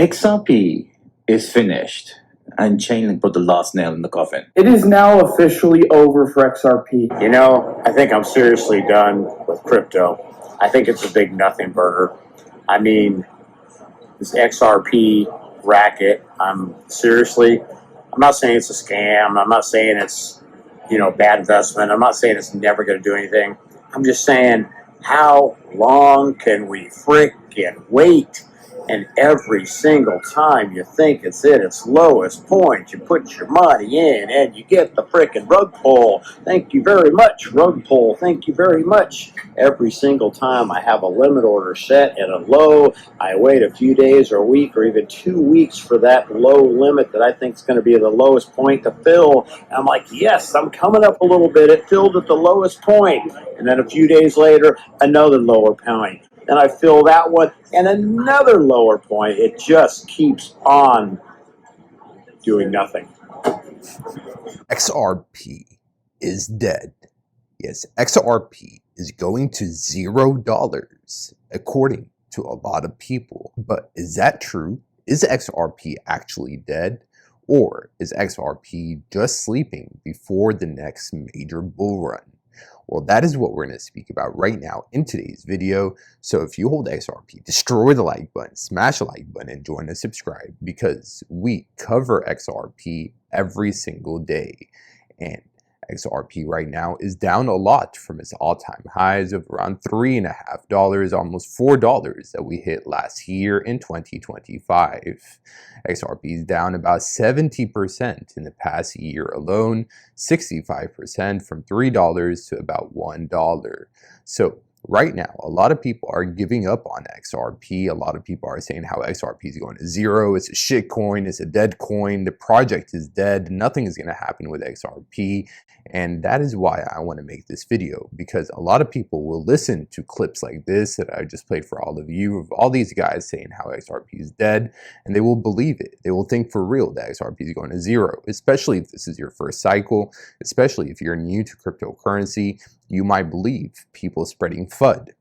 Xrp is finished, and Chainlink put the last nail in the coffin. It is now officially over for XRP. You know, I think I'm seriously done with crypto. I think it's a big nothing burger. I mean, this XRP racket, I'm not saying it's a scam. I'm not saying it's, bad investment. I'm not saying it's never going to do anything. I'm just saying, how long can we frickin' wait? And every single time you think it's at its lowest point, you put your money in and you get the frickin' rug pull. Thank you very much, rug pull. Thank you very much. Every single time I have a limit order set at a low, I wait a few days or a week or even 2 weeks for that low limit that I think is going to be the lowest point to fill. And I'm like, yes, I'm coming up a little bit. It filled at the lowest point. And then a few days later, another lower point. And I fill that one and another lower point. It just keeps on doing nothing. Xrp is dead. Yes, Xrp is going to $0 according to a lot of people. But is that true? Is Xrp actually dead? Or is Xrp just sleeping before the next major bull run? Well, that is what we're going to speak about right now in today's video. So if you hold Xrp, destroy the like button, smash the like button, and join us, subscribe, because we cover Xrp every single day. And Xrp right now is down a lot from its all-time highs of around $3.50, almost $4 that we hit last year in 2025. Xrp is down about 70% in the past year alone, 65% from $3 to about $1. So right now, a lot of people are giving up on Xrp. A lot of people are saying how Xrp is going to zero. It's a shit coin. It's a dead coin. The project is dead. Nothing is going to happen with Xrp. And that is why I want to make this video, because a lot of people will listen to clips like this that I just played for all of you, of all these guys saying how Xrp is dead, and they will believe it. They will think for real that Xrp is going to zero, especially if this is your first cycle, especially if you're new to cryptocurrency. You might believe people spreading FUD,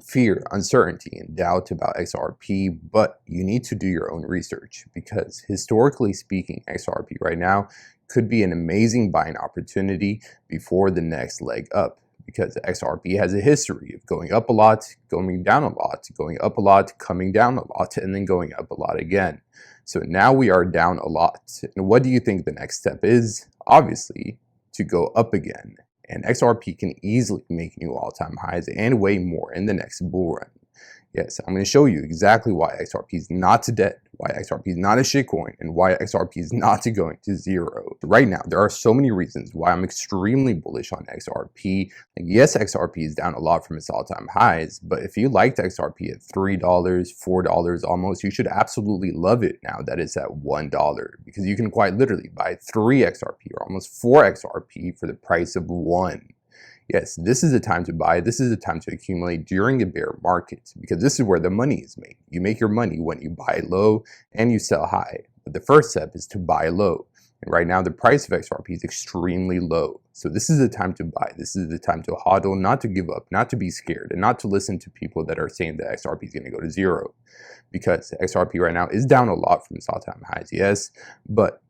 fear, uncertainty, and doubt about Xrp, but you need to do your own research, because historically speaking, Xrp right now could be an amazing buying opportunity before the next leg up, because Xrp has a history of going up a lot, going down a lot, going up a lot, coming down a lot, and then going up a lot again. So now we are down a lot. And what do you think the next step is? Obviously, to go up again. And Xrp can easily make new all-time highs and way more in the next bull run. Yes, I'm going to show you exactly why Xrp is not dead, why Xrp is not a shitcoin, and why Xrp is not going to zero. Right now, there are so many reasons why I'm extremely bullish on Xrp. And yes, Xrp is down a lot from its all-time highs, but if you liked Xrp at $3, $4 almost, you should absolutely love it now that it's at $1, because you can quite literally buy 3 Xrp or almost 4 Xrp for the price of 1. Yes, this is the time to buy. This is the time to accumulate during a bear market, because this is where the money is made. You make your money when you buy low and you sell high. But the first step is to buy low. And right now, the price of Xrp is extremely low. So this is the time to buy. This is the time to hodl, not to give up, not to be scared, and not to listen to people that are saying that Xrp is going to go to zero. Because Xrp right now is down a lot from its all-time highs, yes, but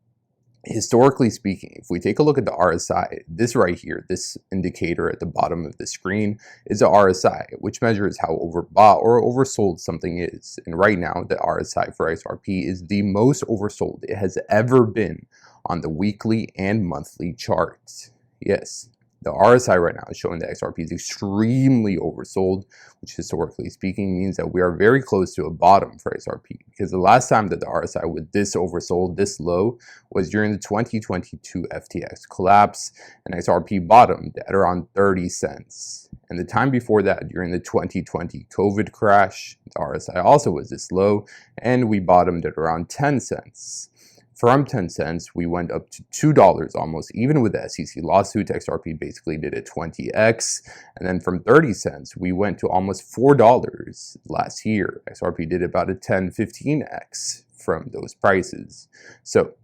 historically speaking, if we take a look at the RSI, this right here, this indicator at the bottom of the screen is the RSI, which measures how overbought or oversold something is. And right now, the RSI for Xrp is the most oversold it has ever been on the weekly and monthly charts. Yes, the RSI right now is showing that Xrp is extremely oversold, which historically speaking means that we are very close to a bottom for Xrp, because the last time that the RSI was this oversold, this low, was during the 2022 FTX collapse, and Xrp bottomed at around 30 cents. And the time before that, during the 2020 COVID crash, the RSI also was this low, and we bottomed at around 10 cents. From 10 cents, we went up to $2 almost, even with the SEC lawsuit. Xrp basically did a 20x. And then from 30 cents, we went to almost $4 last year. Xrp did about a 10, 15x from those prices. So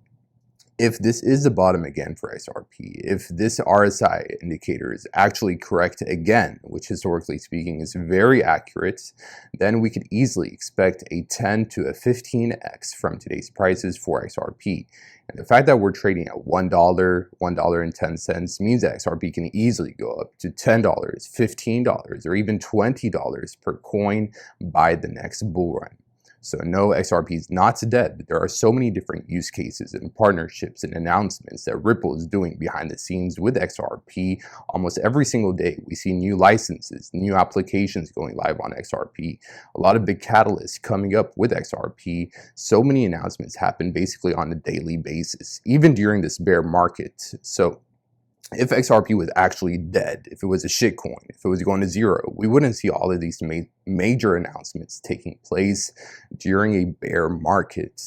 If this is the bottom again for XRP, if this RSI indicator is actually correct again, which historically speaking is very accurate, then we could easily expect a 10 to a 15x from today's prices for XRP. And the fact that we're trading at $1, $1.10 means that XRP can easily go up to $10, $15, or even $20 per coin by the next bull run. So no, XRP is not dead, but there are so many different use cases and partnerships and announcements that Ripple is doing behind the scenes with XRP. Almost every single day, we see new licenses, new applications going live on XRP, a lot of big catalysts coming up with XRP. So many announcements happen basically on a daily basis, even during this bear market. So if XRP was actually dead, if it was a shitcoin, if it was going to zero, we wouldn't see all of these major announcements taking place during a bear market.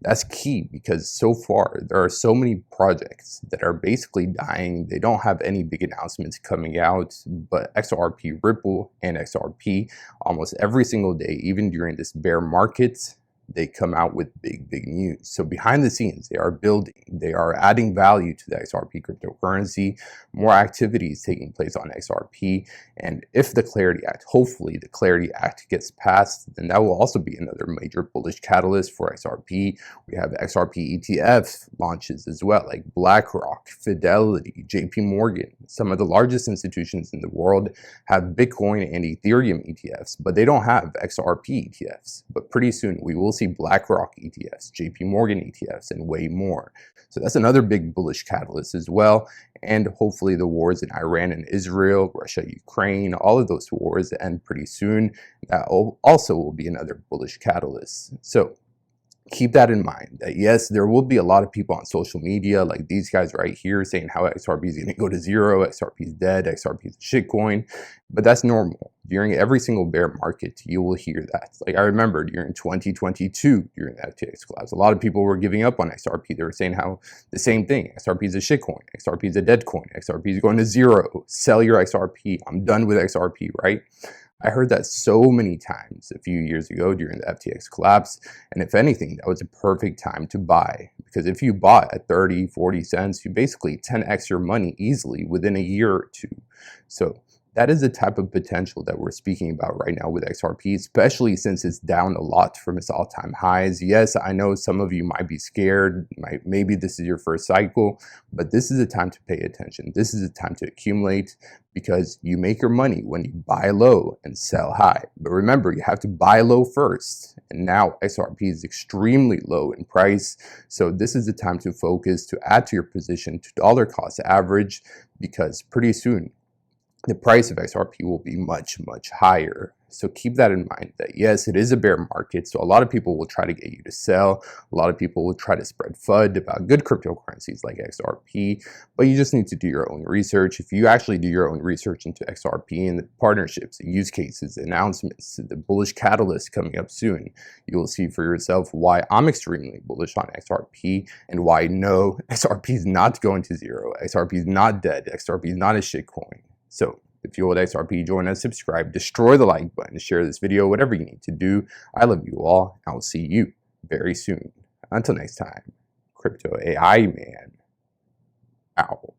That's key because so far there are so many projects that are basically dying. They don't have any big announcements coming out, but XRP, Ripple, and XRP almost every single day, even during this bear market, they come out with big news. So behind the scenes, they are building, they are adding value to the XRP cryptocurrency, more activities taking place on XRP. And if the Clarity Act, hopefully the Clarity Act gets passed, then that will also be another major bullish catalyst for XRP. We have XRP ETF launches as well, like BlackRock, Fidelity, JP Morgan. Some of the largest institutions in the world have Bitcoin and Ethereum ETFs, but they don't have XRP ETFs. But pretty soon we will see BlackRock ETFs, JP Morgan ETFs, and way more. So that's another big bullish catalyst as well. And hopefully the wars in Iran and Israel, Russia, Ukraine, all of those wars end pretty soon. That also will be another bullish catalyst. So keep that in mind, that yes, there will be a lot of people on social media like these guys right here saying how XRP is going to go to zero, XRP is dead, XRP is a shitcoin, but that's normal. During every single bear market, you will hear that. Like I remember during 2022, during the FTX collapse, a lot of people were giving up on XRP. They were saying how the same thing, XRP is a shitcoin, XRP is a dead coin, XRP is going to zero, sell your XRP, I'm done with XRP, right? I heard that so many times a few years ago during the FTX collapse, and if anything, that was a perfect time to buy, because if you bought at 30, 40 cents, you basically 10x your money easily within a year or two. So that is the type of potential that we're speaking about right now with XRP, especially since it's down a lot from its all-time highs. Yes, I know some of you might be scared, maybe this is your first cycle, but this is the time to pay attention. This is the time to accumulate, because you make your money when you buy low and sell high. But remember, you have to buy low first. And now XRP is extremely low in price. So this is the time to focus, to add to your position to dollar cost average, because pretty soon the price of XRP will be much higher. So keep that in mind, that yes, it is a bear market. So a lot of people will try to get you to sell. A lot of people will try to spread FUD about good cryptocurrencies like XRP, but you just need to do your own research. If you actually do your own research into XRP and the partnerships, the use cases, the announcements, the bullish catalyst coming up soon, you will see for yourself why I'm extremely bullish on XRP and why no, XRP is not going to zero. XRP is not dead. XRP is not a shitcoin. So if you hold XRP, join us, subscribe, destroy the like button, share this video, whatever you need to do. I love you all. I will see you very soon. Until next time, Crypto AI Man out.